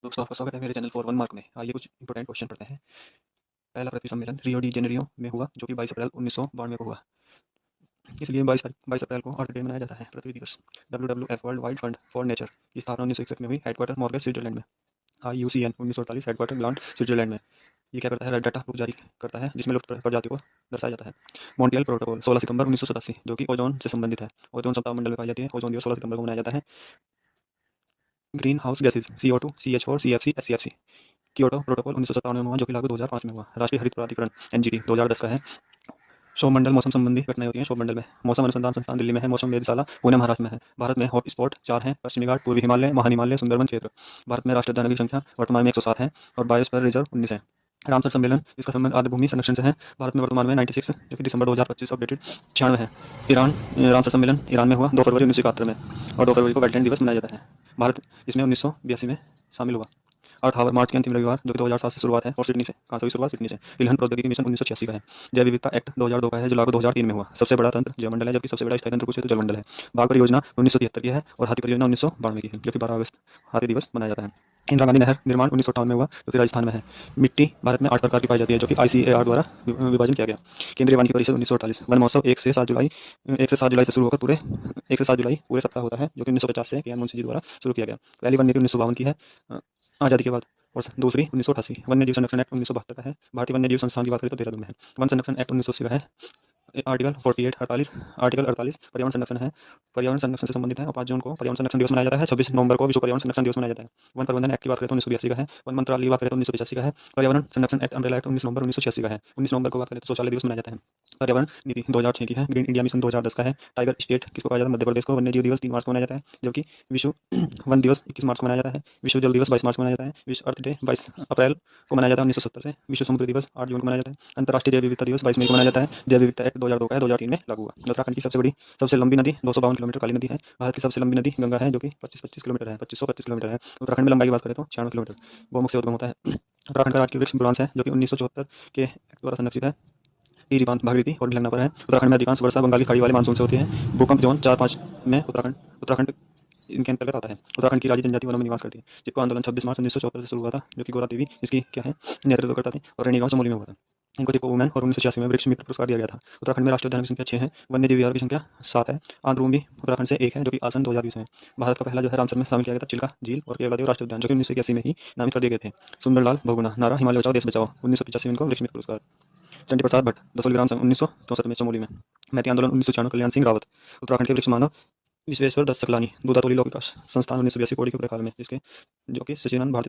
दोस्तों आपका स्वागत है मेरे चैनल फॉर वन मार्क में। आइए कुछ इंपॉर्टेंट क्वेश्चन पढ़ते हैं। पहला पृथ्वी सम्मेलन रियो डी जेनेरियो में हुआ जो कि 22 अप्रैल 1992 को हुआ। इसलिए 22 अप्रैल को अर्थ डे मनाया जाता है। पृथ्वी दिवस। WWF world wide fund for nature की स्थापना 1961 में हुई। हेडक्वार्टर मॉर्गन स्विट्जरलैंड में। IUCN 1948 हेडक्वार्टर मिलान स्विट्जरलैंड में। ये क्या करता है? रेड डाटा बुक जारी करता है जिसमें लुप्त प्रजातियों को दर्शाया जाता है। मॉन्ट्रियल प्रोटोकॉल 16 सितंबर 1987 जो कि ओजोन से संबंधित है। ओजोन सप्ताह मंडल में पाई जाती है। ओजोन दिवस 16 सितंबर को मनाया जाता है। Green house gases CO2 CH4 CFC SCFC Kyoto protocol 1957 में हुआ जो कि लागू 2005 में हुआ। राष्ट्रीय हरित प्राधिकरण NGT 2010 का है। सौरमंडल मौसम संबंधी घटनाएं होती हैं सौरमंडल में। मौसम अनुसंधान संस्थान दिल्ली में है। मौसम वेधशाला पुणे महाराष्ट्र में है। भारत में हॉट स्पॉट 4 हैं। पश्चिमी घाट, पूर्वी हिमालय, महाहिमालय, सुंदरबन क्षेत्र। भारत में राष्ट्रीय उद्यानों की संख्या वर्तमान में 107 है और बायोस्फीयर रिजर्व 19 है। रामसर सम्मेलन इसका संबंध आर्द्र भूमि संरक्षण से है। भारत में वर्तमान में 96 जो कि दिसंबर 2025 अपडेटेड 96 है। ईरान रामसर सम्मेलन ईरान में हुआ 2 फरवरी 1971 में और 2 फरवरी को वेटलैंड दिवस मनाया जाता है। भारत इसमें 1982 में शामिल हुआ। अर्थ आवर मार्च के अंतिम रविवार जो कि 2007 से शुरुआत है और सिडनी से। कहाँ से हुई शुरुआत? सिडनी से। तिलहन प्रौद्योगिकी मिशन 1986 का है। जैव विविधता एक्ट 2002 का है जो लागू 2003 में हुआ। सबसे बड़ा तंत्र जलमंडल है जबकि सबसे बड़ा स्थायी तंत्र पूछे तो जलमंडल है। बाघ परियोजना 1973 की है और हाथी परियोजना 1992 की है जो कि 12 अगस्त हाथी दिवस मनाया जाता है। इंदिरा गांधी नहर निर्माण 1958 में हुआ जो कि राजस्थान में है। मिट्टी भारत में 8 प्रकार की पाई जाती है जो कि ICAR द्वारा विभाजन किया गया। केंद्रीय वन की परिषद 1948। वन महोत्सव 1 से 7 जुलाई से शुरू होकर पूरे 1 से 7 जुलाई पूरे सप्ताह होता है जो कि 1950 से KN मुंशी जी द्वारा शुरू किया गया। पहली वन नीति 1952 की है आज़ादी के बाद और दूसरी 1988 वन्य जीव संरक्षण एक्ट 1972 का है। भारतीय वन्य जीव संस्थान की बात करें तो देहरादून में है। वन संरक्षण एक्ट 1980 का है। आर्टिकल 48 पर्यावरण संरक्षण है। पर्यावरण संरक्षण से संबंधित है और 5 जून को पर्यावरण संरक्षण दिवस मनाया जाता है। 26 नवंबर को विश्व पर्यावरण संरक्षण दिवस मनाया जाता है। वन प्रबंधन एक्ट की बात करें तो 1982 का है। वन मंत्रालय की बात करें तो 1985 का है। पर्यावरण संरक्षण एक्ट अम्ब्रेला एक्ट 19 नवंबर 1986 का है। 19 नवंबर को बात करें तो शौचालय दिवस मनाया जाता है। पर्यावरण नीति 2006 की है। ग्रीन इंडिया मिशन 2010 का है। टाइगर स्टेट किसको कहा जाता है? मध्य प्रदेश को। वन्य जीव दिवस 3 मार्च को मनाया जाता है जबकि विश्व वन दिवस 21 मार्च को मनाया जाता है। विश्व जल दिवस 22 मार्च को मनाया जाता है। विश्व अर्थ डे 22 अप्रैल को मनाया जाता है 1970 से। विश्व समुद्र दिवस 8 जून को मनाया जाता है। अंतर्राष्ट्रीय जैव विविधता दिवस 22 मई को मनाया जाता है। जैव विविधता एक्ट 2002 का है 2003 में लागू हुआ। उत्तराखंड की सबसे लंबी नदी 252 किलोमीटर काली नदी है। भारत की सबसे लंबी नदी गंगा है जो कि 25 किलोमीटर है 2525 किलोमीटर है। उत्तराखंड में लंबाई की बात करें तो 96 किलोमीटर गौमुख से उद्गम होता है। उत्तराखंड का राजकीय वृक्ष बुरांस है जो कि 1974 के एक्ट द्वारा संरक्षित है। टिहरी बांध भागीरथी और भिलंगना पर है। उत्तराखंड में अधिकांश वर्षा बंगाल की खाड़ी वाले मानसून से होती है। भूकंप जोन 4-5 में उत्तराखंड इनके अंतर्गत आता है। उत्तराखंड की राज्य जनजाति वनों में निवास करती है। चिपको आंदोलन 26 मार्च 1974 से शुरू हुआ था जो कि गोरा देवी इसकी क्या है नेतृत्व करता थी और रेनी गांव चमोली में हुआ था। इनको चिपको वुमेन और 1986 में वृक्ष मित्र पुरस्कार दिया गया था। उत्तराखंड में राष्ट्रीय उद्यान की संख्या 6 है। वन्य जीव विहार की संख्या 7 है। आंध्रभूमि उत्तराखंड से 1 है जो कि आसन 2020 में। भारत का पहला जो है रामसर में शामिल किया गया था चिल्का झील और केवलादेव राष्ट्रीय उद्यान जो कि 1981 में ही नामित कर दिए गए थे। सुंदरलाल बहुगुणा नारा हिमालय बचाओ देश बचाओ 1985 में इनको वृक्ष मित्र पुरस्कार। चंडी प्रसाद भट्ट 10 ग्राम 1964 में चमोली में। मैती आंदोलन 1996 कल्याण सिंह रावत। उत्तराखंड के वृक्ष मानव विश्वेश्वर दत्त सकलानी दूधातोली लोक विकास संस्थान 1982 पौड़ी के प्रकाल में जिसके जो कि सचिवानंद भारती